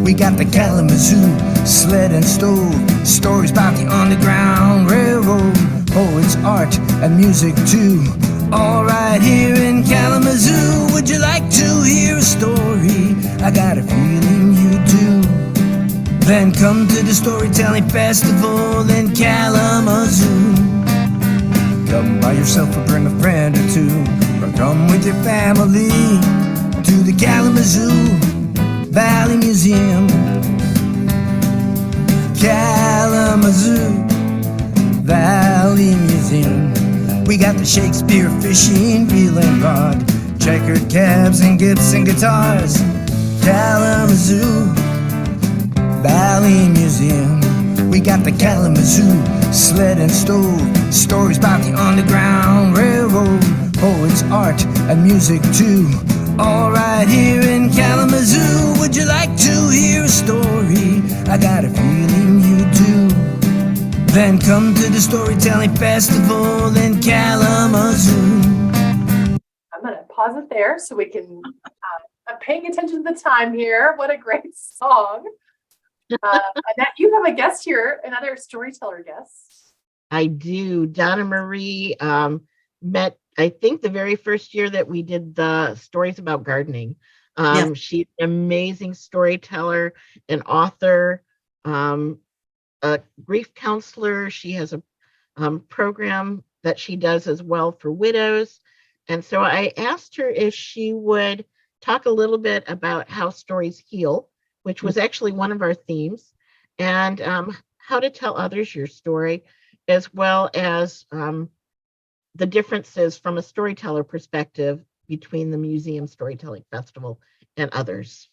We got the Kalamazoo sled and stove, stories about the Underground Railroad, poets, art, and music too, all right here in Kalamazoo. Would you like to hear a story? I got a feeling you do. Then come to the Storytelling Festival in Kalamazoo. Come by yourself or bring a friend or two, or come with your family to the Kalamazoo Valley Museum. Kalamazoo Valley Museum. We got the Shakespeare fishing reel and rod, checkered cabs and Gibson guitars. Kalamazoo Valley Museum. We got the Kalamazoo sled and stove, stories about the Underground Railroad, poets, art, and music too, all right here in Kalamazoo. Would you like to hear a story? I got a feeling you do. Then come to the Storytelling Festival in Kalamazoo. I'm going to pause it there so we can, I'm paying attention to the time here. What a great song. Annette, you have a guest here, another storyteller guest. I do. Donna Marie met, I think, the very first year that we did the stories about gardening. Yes. She's an amazing storyteller, an author, a grief counselor. She has a program that she does as well for widows. And so I asked her if she would talk a little bit about how stories heal, which was actually one of our themes, and how to tell others your story, as well as the differences from a storyteller perspective between the Museum Storytelling Festival and others.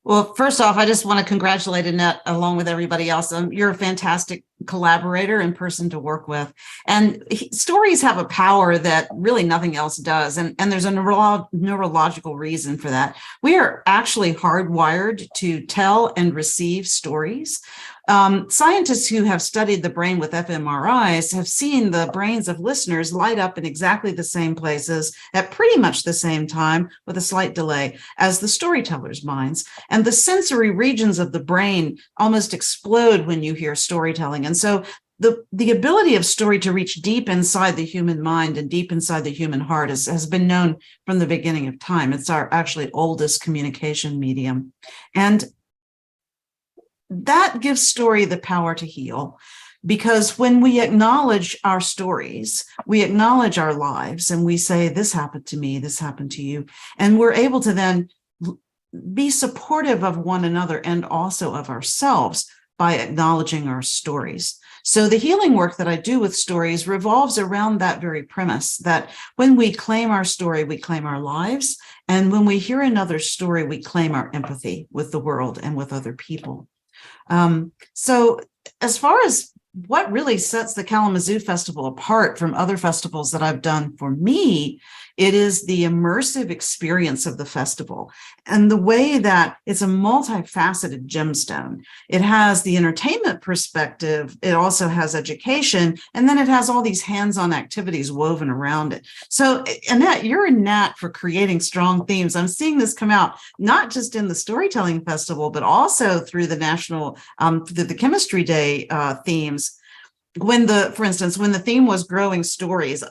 Well, first off, I just want to congratulate Annette along with everybody else. You're a fantastic collaborator and person to work with. And stories have a power that really nothing else does. And there's a neurological reason for that. We are actually hardwired to tell and receive stories. Scientists who have studied the brain with fMRIs have seen the brains of listeners light up in exactly the same places at pretty much the same time with a slight delay as the storyteller's minds. And the sensory regions of the brain almost explode when you hear storytelling. And so the ability of story to reach deep inside the human mind and deep inside the human heart has been known from the beginning of time. It's our actually oldest communication medium. And that gives story the power to heal, because when we acknowledge our stories, we acknowledge our lives, and we say, this happened to me, this happened to you. And we're able to then be supportive of one another and also of ourselves by acknowledging our stories. So the healing work that I do with stories revolves around that very premise, that when we claim our story, we claim our lives. And when we hear another story, we claim our empathy with the world and with other people. So as far as what really sets the Kalamazoo Festival apart from other festivals that I've done, for me, it is the immersive experience of the festival and the way that it's a multifaceted gemstone. It has the entertainment perspective. It also has education. And then it has all these hands-on activities woven around it. So Annette, you're a knack for creating strong themes. I'm seeing this come out, not just in the Storytelling Festival, but also through the National, through the Chemistry Day themes. For instance, when the theme was growing stories,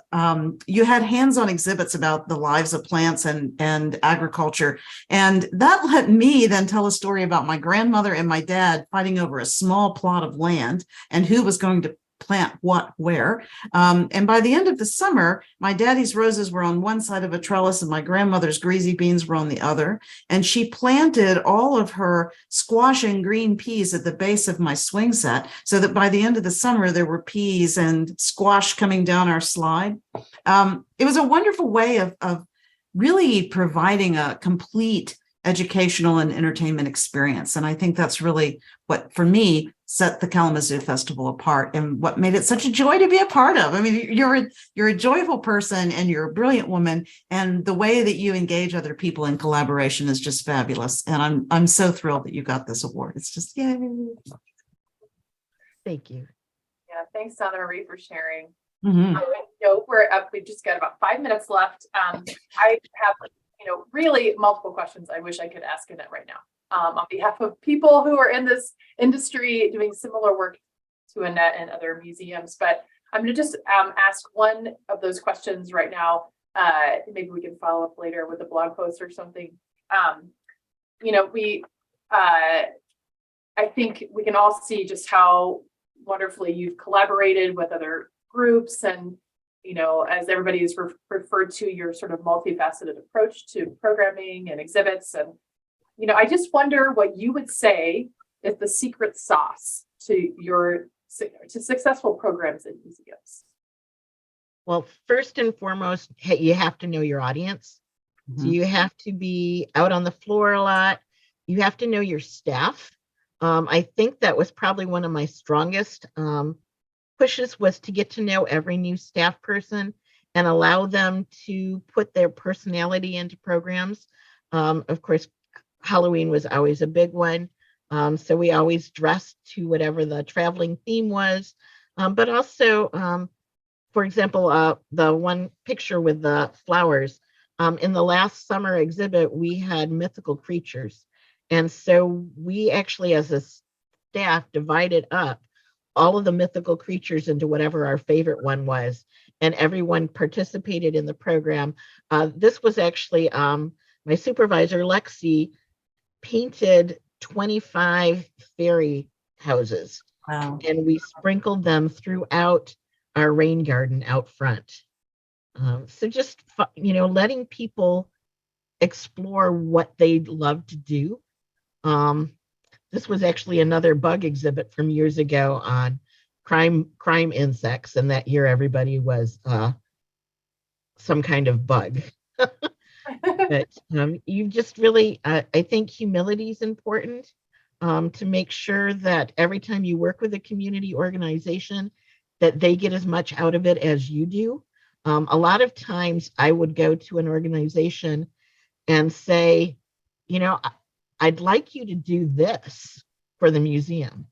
you had hands-on exhibits about the lives of plants and agriculture. And that let me then tell a story about my grandmother and my dad fighting over a small plot of land and who was going to plant what where. And by the end of the summer, my daddy's roses were on one side of a trellis and my grandmother's greasy beans were on the other. And she planted all of her squash and green peas at the base of my swing set, so that by the end of the summer, there were peas and squash coming down our slide. It was a wonderful way of really providing a complete educational and entertainment experience. And I think that's really what, for me, set the Kalamazoo Festival apart and what made it such a joy to be a part of. I mean, you're a joyful person and you're a brilliant woman, and the way that you engage other people in collaboration is just fabulous. And I'm so thrilled that you got this award. It's just yay. Thank you. Yeah, thanks, Donna Marie, for sharing. Mhm. I know we're up. We've just got about 5 minutes left. I have, really multiple questions I wish I could ask Annette right now. On behalf of people who are in this industry doing similar work to Annette and other museums, but I'm going to just ask one of those questions right now. Maybe we can follow up later with a blog post or something. I think we can all see just how wonderfully you've collaborated with other groups, and as everybody has referred to, your sort of multifaceted approach to programming and exhibits. And I just wonder what you would say is the secret sauce to successful programs in museums. Well, first and foremost, you have to know your audience. So you have to be out on the floor a lot. You have to know your staff. I think that was probably one of my strongest pushes, was to get to know every new staff person and allow them to put their personality into programs. Of course, Halloween was always a big one. So we always dressed to whatever the traveling theme was. But also, for example, the one picture with the flowers, in the last summer exhibit, we had mythical creatures. And so we actually, as a staff, divided up all of the mythical creatures into whatever our favorite one was, and everyone participated in the program. This was actually my supervisor, Lexi, painted 25 fairy houses. Wow. And we sprinkled them throughout our rain garden out front. So just, letting people explore what they'd love to do. This was actually another bug exhibit from years ago on crime insects, and that year everybody was some kind of bug. But you just really, I think humility is important, to make sure that every time you work with a community organization, that they get as much out of it as you do. A lot of times I would go to an organization and say, I'd like you to do this for the museum.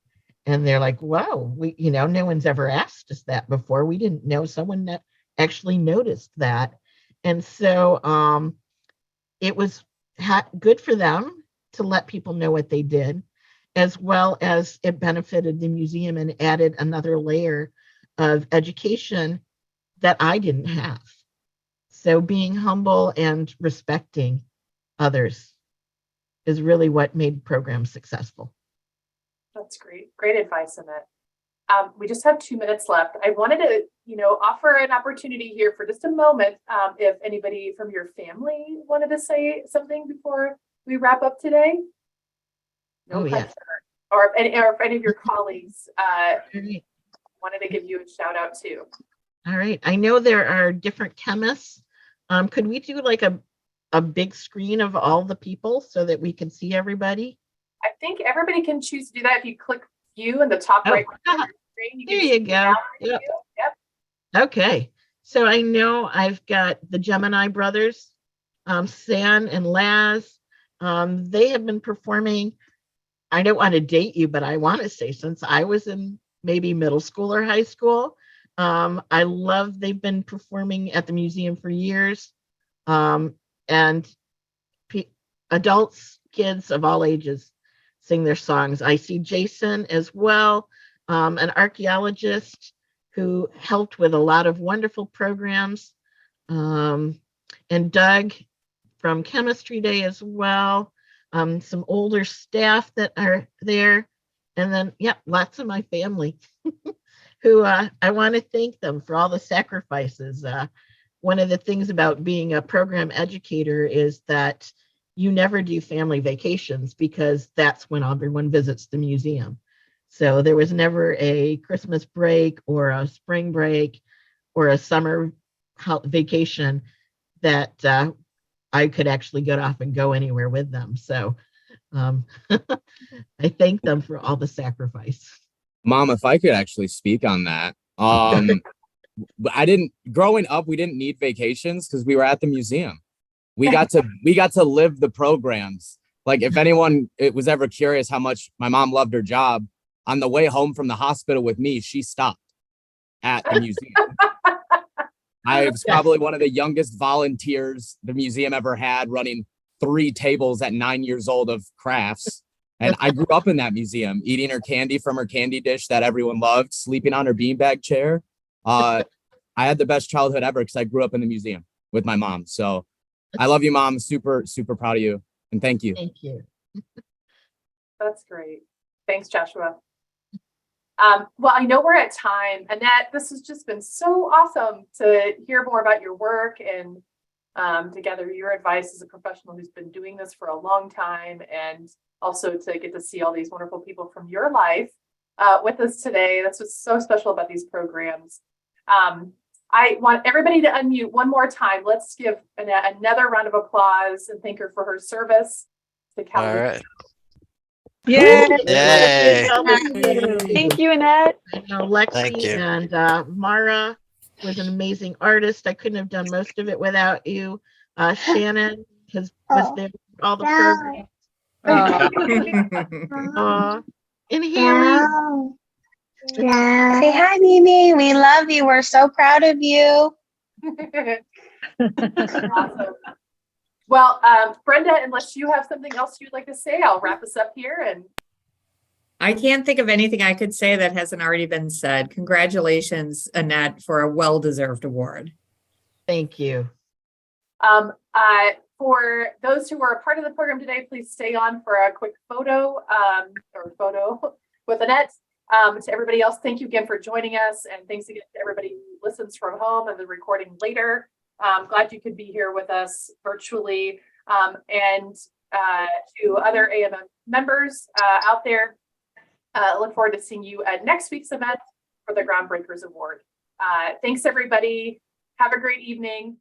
And they're like, wow, no one's ever asked us that before. We didn't know someone that actually noticed that. And so it was good for them to let people know what they did, as well as it benefited the museum and added another layer of education that I didn't have. So being humble and respecting others is really what made programs successful. That's great. Great advice, Annette. We just have 2 minutes left. I wanted to, offer an opportunity here for just a moment. If anybody from your family wanted to say something before we wrap up today. No pressure. Yes. Or if any of your colleagues wanted to give you a shout out too. All right. I know there are different chemists. Could we do like a big screen of all the people so that we can see everybody? I think everybody can choose to do that. If you click view in the top right corner of your screen, There you go. Yep. Okay. So I know I've got the Gemini brothers, San and Laz. They have been performing. I don't want to date you, but I want to say since I was in maybe middle school or high school, they've been performing at the museum for years. And adults, kids of all ages sing their songs. I see Jason as well, an archaeologist who helped with a lot of wonderful programs, and Doug from Chemistry Day as well, some older staff that are there, and then, lots of my family who I want to thank them for all the sacrifices. One of the things about being a program educator is that you never do family vacations because that's when everyone visits the museum. So there was never a Christmas break or a spring break or a summer vacation that I could actually get off and go anywhere with them. So I thank them for all the sacrifice. Mom, if I could actually speak on that. Growing up, we didn't need vacations because we were at the museum. We got to live the programs. Like if anyone was ever curious how much my mom loved her job, on the way home from the hospital with me, she stopped at the museum. I was probably one of the youngest volunteers the museum ever had, running 3 tables at 9 years old of crafts. And I grew up in that museum, eating her candy from her candy dish that everyone loved, sleeping on her beanbag chair. I had the best childhood ever because I grew up in the museum with my mom. So I love you, Mom. Super, super proud of you. And thank you. Thank you. That's great. Thanks, Joshua. Well, I know we're at time. Annette, this has just been so awesome to hear more about your work and to gather your advice as a professional who's been doing this for a long time, and also to get to see all these wonderful people from your life with us today. That's what's so special about these programs. I want everybody to unmute one more time. Let's give Annette another round of applause and thank her for her service to Kalamazoo. All right. Yay. Yay. Thank you, Annette. I know Lexi Thank you. and Mara was an amazing artist. I couldn't have done most of it without you. Shannon was there for all the programs. And Haley. Say hi, Mimi. We love you. We're so proud of you. Awesome. Well, Brenda, unless you have something else you'd like to say, I'll wrap us up here. And I can't think of anything I could say that hasn't already been said. Congratulations, Annette, for a well-deserved award. Thank you. For those who were a part of the program today, please stay on for a quick photo with Annette. To everybody else, thank you again for joining us. And thanks again to everybody who listens from home and the recording later. Glad you could be here with us virtually. And to other AMM members out there, look forward to seeing you at next week's event for the Groundbreakers Award. Thanks, everybody. Have a great evening.